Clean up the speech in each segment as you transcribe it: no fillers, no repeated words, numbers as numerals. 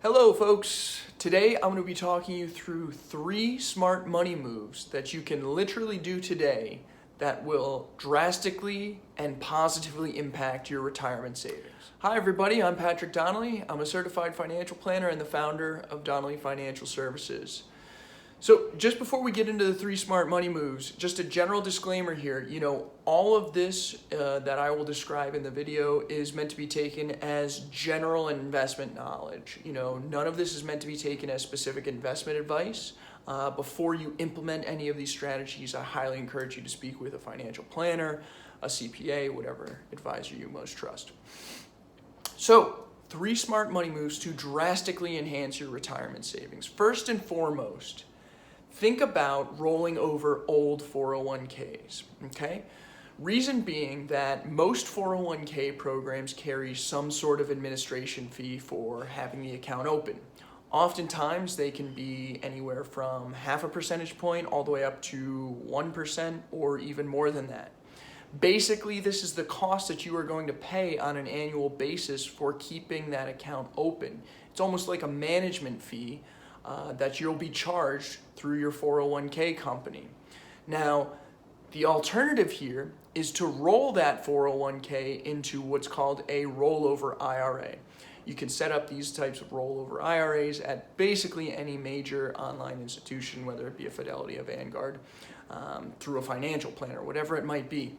Hello folks, today I'm going to be talking you through 3 smart money moves that you can literally do today that will drastically and positively impact your retirement savings. Hi everybody, I'm Patrick Donnelly. I'm a certified financial planner and the founder of Donnelly Financial Services. So just before we get into the 3 smart money moves, just a general disclaimer here, all of this that I will describe in the video is meant to be taken as general investment knowledge. None of this is meant to be taken as specific investment advice. Before you implement any of these strategies, I highly encourage you to speak with a financial planner, a CPA, whatever advisor you most trust. So, 3 smart money moves to drastically enhance your retirement savings. First and foremost, think about rolling over old 401ks, okay? Reason being that most 401k programs carry some sort of administration fee for having the account open. Oftentimes, they can be anywhere from 0.5 percentage point all the way up to 1% or even more than that. Basically, this is the cost that you are going to pay on an annual basis for keeping that account open. It's almost like a management fee that you'll be charged through your 401k company. Now, the alternative here is to roll that 401k into what's called a rollover IRA. You can set up these types of rollover IRAs at basically any major online institution, whether it be a Fidelity, a Vanguard, through a financial planner, whatever it might be.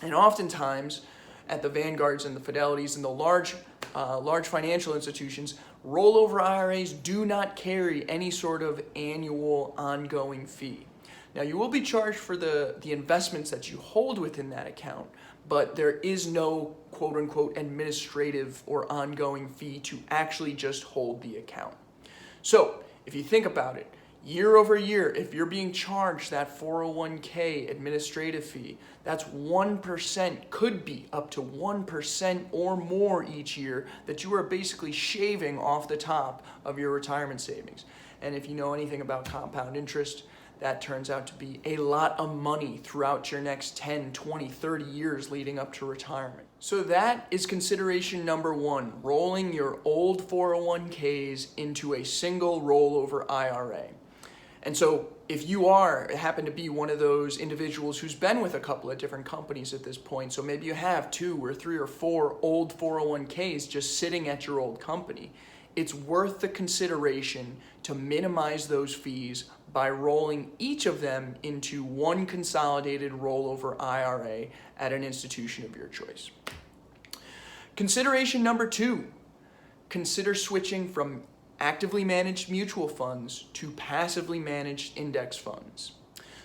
And oftentimes, at the Vanguards and the Fidelities and the large financial institutions, rollover IRAs do not carry any sort of annual ongoing fee. Now, you will be charged for the investments that you hold within that account, but there is no quote-unquote administrative or ongoing fee to actually just hold the account. So, if you think about it, year over year, if you're being charged that 401k administrative fee, that's 1%, could be up to 1% or more each year that you are basically shaving off the top of your retirement savings. And if you know anything about compound interest, that turns out to be a lot of money throughout your next 10, 20, 30 years leading up to retirement. So that is consideration number 1, rolling your old 401ks into a single rollover IRA. And so if you happen to be one of those individuals who's been with a couple of different companies at this point, so maybe you have 2 or 3 or 4 old 401ks just sitting at your old company, it's worth the consideration to minimize those fees by rolling each of them into one consolidated rollover IRA at an institution of your choice. Consideration number 2, consider switching from actively managed mutual funds to passively managed index funds.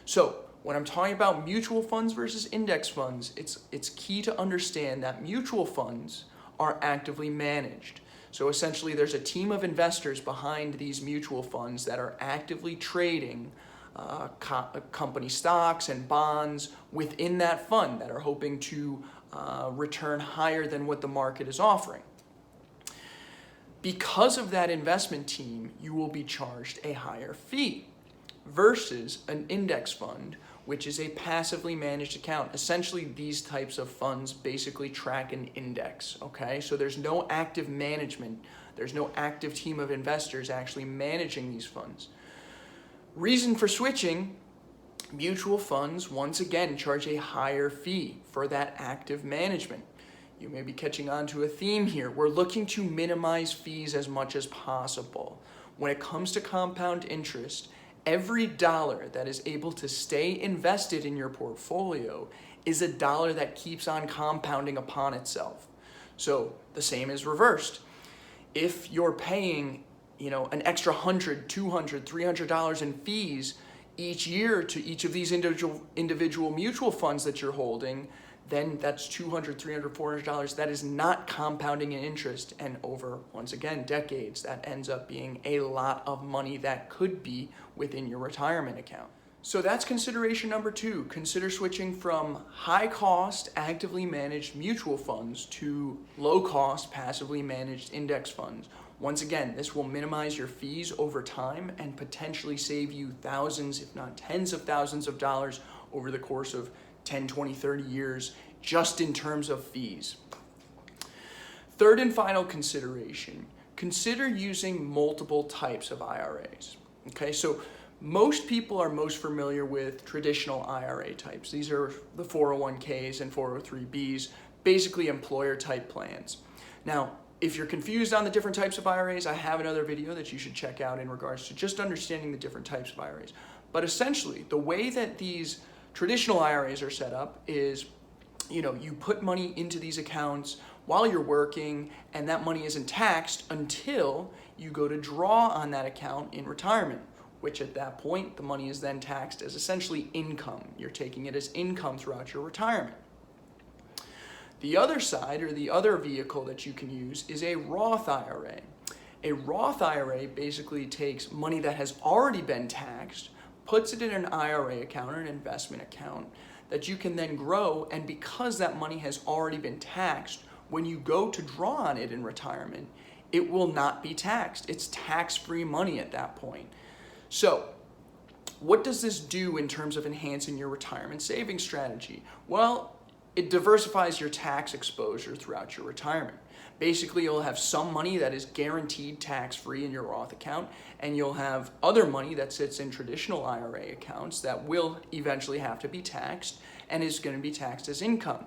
So when I'm talking about mutual funds versus index funds, it's key to understand that mutual funds are actively managed. So essentially there's a team of investors behind these mutual funds that are actively trading company stocks and bonds within that fund that are hoping to return higher than what the market is offering. Because of that investment team, you will be charged a higher fee versus an index fund, which is a passively managed account. Essentially, these types of funds basically track an index, okay? So there's no active management. There's no active team of investors actually managing these funds. Reason for switching, mutual funds, once again, charge a higher fee for that active management. You may be catching on to a theme here. We're looking to minimize fees as much as possible. When it comes to compound interest, every dollar that is able to stay invested in your portfolio is a dollar that keeps on compounding upon itself. So the same is reversed. If you're paying, an extra $100, $200, $300 in fees each year to each of these individual mutual funds that you're holding, then that's $200, $300, $400. That is not compounding in interest. And over, once again, decades, that ends up being a lot of money that could be within your retirement account. So that's consideration number 2. Consider switching from high-cost, actively managed mutual funds to low-cost, passively managed index funds. Once again, this will minimize your fees over time and potentially save you thousands, if not tens of thousands of dollars over the course of 10, 20, 30 years, just in terms of fees. Third and final consideration, consider using multiple types of IRAs. Okay, so most people are most familiar with traditional IRA types. These are the 401ks and 403bs, basically employer type plans. Now, if you're confused on the different types of IRAs, I have another video that you should check out in regards to just understanding the different types of IRAs. But essentially, the way that these traditional IRAs are set up is, you put money into these accounts while you're working, and that money isn't taxed until you go to draw on that account in retirement, which at that point, the money is then taxed as essentially income. You're taking it as income throughout your retirement. The other side, or the other vehicle that you can use, is a Roth IRA. A Roth IRA basically takes money that has already been taxed, puts it in an IRA account or an investment account that you can then grow, and because that money has already been taxed, when you go to draw on it in retirement, it will not be taxed. It's tax-free money at that point. So, what does this do in terms of enhancing your retirement savings strategy? Well, it diversifies your tax exposure throughout your retirement. Basically, you'll have some money that is guaranteed tax-free in your Roth account, and you'll have other money that sits in traditional IRA accounts that will eventually have to be taxed and is going to be taxed as income.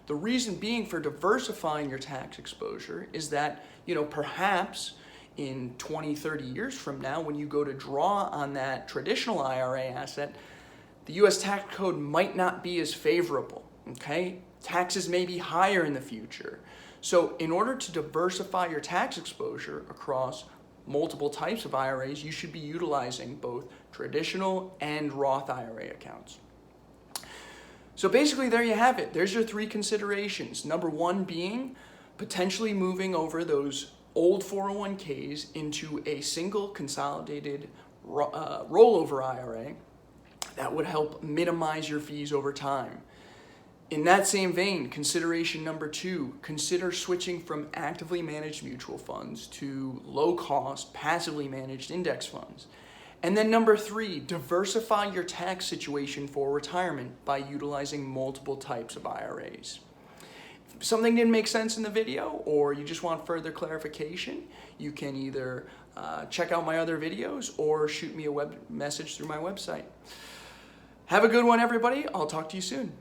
The reason being for diversifying your tax exposure is that, perhaps in 20, 30 years from now, when you go to draw on that traditional IRA asset, the US tax code might not be as favorable. Okay, taxes may be higher in the future. So in order to diversify your tax exposure across multiple types of IRAs, you should be utilizing both traditional and Roth IRA accounts. So basically there you have it. There's your three considerations. Number one being potentially moving over those old 401ks into a single consolidated rollover IRA that would help minimize your fees over time. In that same vein, consideration number two, consider switching from actively managed mutual funds to low-cost, passively managed index funds. And then number three, diversify your tax situation for retirement by utilizing multiple types of IRAs. If something didn't make sense in the video, or you just want further clarification, you can either check out my other videos or shoot me a web message through my website. Have a good one, everybody. I'll talk to you soon.